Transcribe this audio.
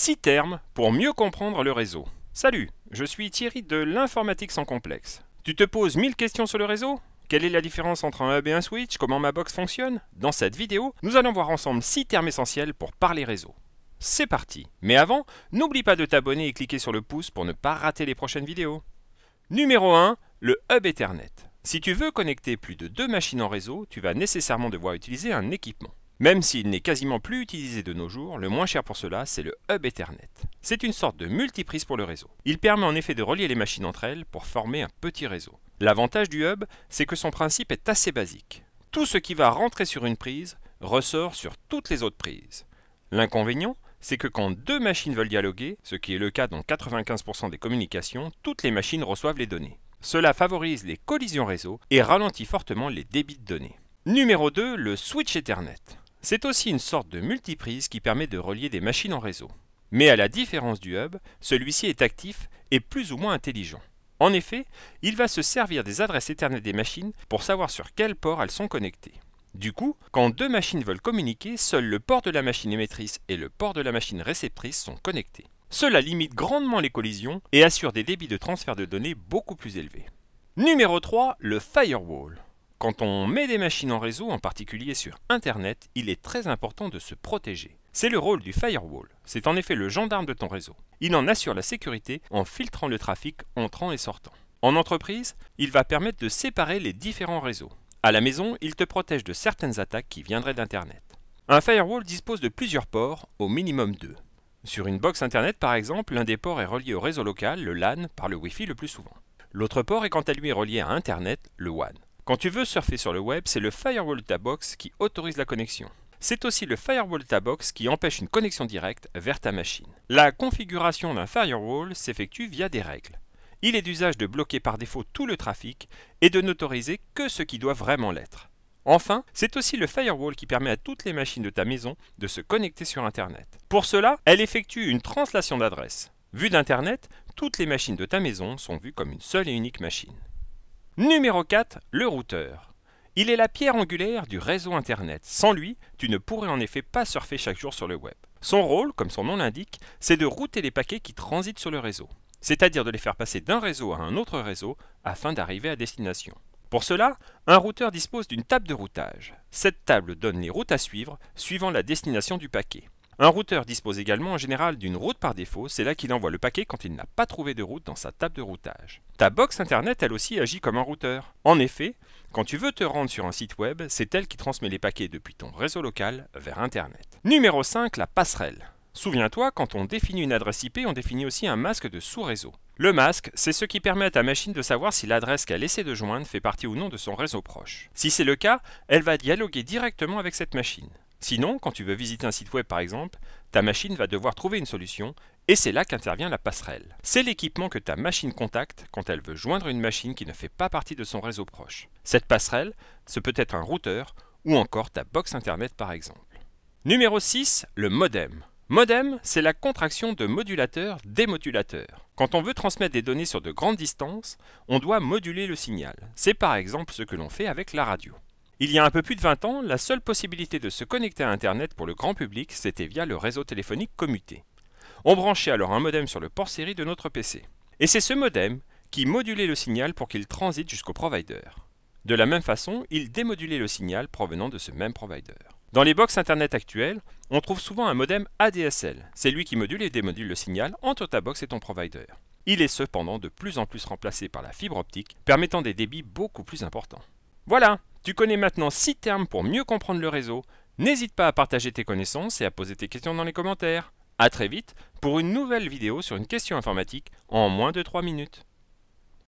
6 termes pour mieux comprendre le réseau. Salut, je suis Thierry de l'informatique sans complexe. Tu te poses 1000 questions sur le réseau? Quelle est la différence entre un hub et un switch? Comment ma box fonctionne? Dans cette vidéo, nous allons voir ensemble 6 termes essentiels pour parler réseau. C'est parti. Mais avant, n'oublie pas de t'abonner et cliquer sur le pouce pour ne pas rater les prochaines vidéos. Numéro 1, le hub Ethernet. Si tu veux connecter plus de 2 machines en réseau, tu vas nécessairement devoir utiliser un équipement. Même s'il n'est quasiment plus utilisé de nos jours, le moins cher pour cela, c'est le hub Ethernet. C'est une sorte de multiprise pour le réseau. Il permet en effet de relier les machines entre elles pour former un petit réseau. L'avantage du hub, c'est que son principe est assez basique. Tout ce qui va rentrer sur une prise ressort sur toutes les autres prises. L'inconvénient, c'est que quand 2 machines veulent dialoguer, ce qui est le cas dans 95% des communications, toutes les machines reçoivent les données. Cela favorise les collisions réseau et ralentit fortement les débits de données. Numéro 2, le switch Ethernet. C'est aussi une sorte de multiprise qui permet de relier des machines en réseau. Mais à la différence du hub, celui-ci est actif et plus ou moins intelligent. En effet, il va se servir des adresses Ethernet des machines pour savoir sur quel port elles sont connectées. Du coup, quand 2 machines veulent communiquer, seul le port de la machine émettrice et le port de la machine réceptrice sont connectés. Cela limite grandement les collisions et assure des débits de transfert de données beaucoup plus élevés. Numéro 3, le firewall. Quand on met des machines en réseau, en particulier sur Internet, il est très important de se protéger. C'est le rôle du firewall. C'est en effet le gendarme de ton réseau. Il en assure la sécurité en filtrant le trafic entrant et sortant. En entreprise, il va permettre de séparer les différents réseaux. À la maison, il te protège de certaines attaques qui viendraient d'Internet. Un firewall dispose de plusieurs ports, au minimum 2. Sur une box Internet par exemple, l'un des ports est relié au réseau local, le LAN, par le Wi-Fi le plus souvent. L'autre port est quant à lui relié à Internet, le WAN. Quand tu veux surfer sur le web, c'est le firewall de ta box qui autorise la connexion. C'est aussi le firewall de ta box qui empêche une connexion directe vers ta machine. La configuration d'un firewall s'effectue via des règles. Il est d'usage de bloquer par défaut tout le trafic et de n'autoriser que ce qui doit vraiment l'être. Enfin, c'est aussi le firewall qui permet à toutes les machines de ta maison de se connecter sur Internet. Pour cela, elle effectue une translation d'adresse. Vue d'Internet, toutes les machines de ta maison sont vues comme une seule et unique machine. Numéro 4, le routeur. Il est la pierre angulaire du réseau Internet. Sans lui, tu ne pourrais en effet pas surfer chaque jour sur le web. Son rôle, comme son nom l'indique, c'est de router les paquets qui transitent sur le réseau, c'est-à-dire de les faire passer d'un réseau à un autre réseau afin d'arriver à destination. Pour cela, un routeur dispose d'une table de routage. Cette table donne les routes à suivre suivant la destination du paquet. Un routeur dispose également en général d'une route par défaut, c'est là qu'il envoie le paquet quand il n'a pas trouvé de route dans sa table de routage. Ta box Internet elle aussi agit comme un routeur. En effet, quand tu veux te rendre sur un site web, c'est elle qui transmet les paquets depuis ton réseau local vers Internet. Numéro 5, la passerelle. Souviens-toi, quand on définit une adresse IP, on définit aussi un masque de sous-réseau. Le masque, c'est ce qui permet à ta machine de savoir si l'adresse qu'elle essaie de joindre fait partie ou non de son réseau proche. Si c'est le cas, elle va dialoguer directement avec cette machine. Sinon, quand tu veux visiter un site web par exemple, ta machine va devoir trouver une solution et c'est là qu'intervient la passerelle. C'est l'équipement que ta machine contacte quand elle veut joindre une machine qui ne fait pas partie de son réseau proche. Cette passerelle, ce peut être un routeur ou encore ta box Internet par exemple. Numéro 6, le modem. Modem, c'est la contraction de modulateur-démodulateur. Quand on veut transmettre des données sur de grandes distances, on doit moduler le signal. C'est par exemple ce que l'on fait avec la radio. Il y a un peu plus de 20 ans, la seule possibilité de se connecter à Internet pour le grand public, c'était via le réseau téléphonique commuté. On branchait alors un modem sur le port série de notre PC. Et c'est ce modem qui modulait le signal pour qu'il transite jusqu'au provider. De la même façon, il démodulait le signal provenant de ce même provider. Dans les box Internet actuelles, on trouve souvent un modem ADSL. C'est lui qui module et démodule le signal entre ta box et ton provider. Il est cependant de plus en plus remplacé par la fibre optique, permettant des débits beaucoup plus importants. Voilà, tu connais maintenant 6 termes pour mieux comprendre le réseau. N'hésite pas à partager tes connaissances et à poser tes questions dans les commentaires. A très vite pour une nouvelle vidéo sur une question informatique en moins de 3 minutes.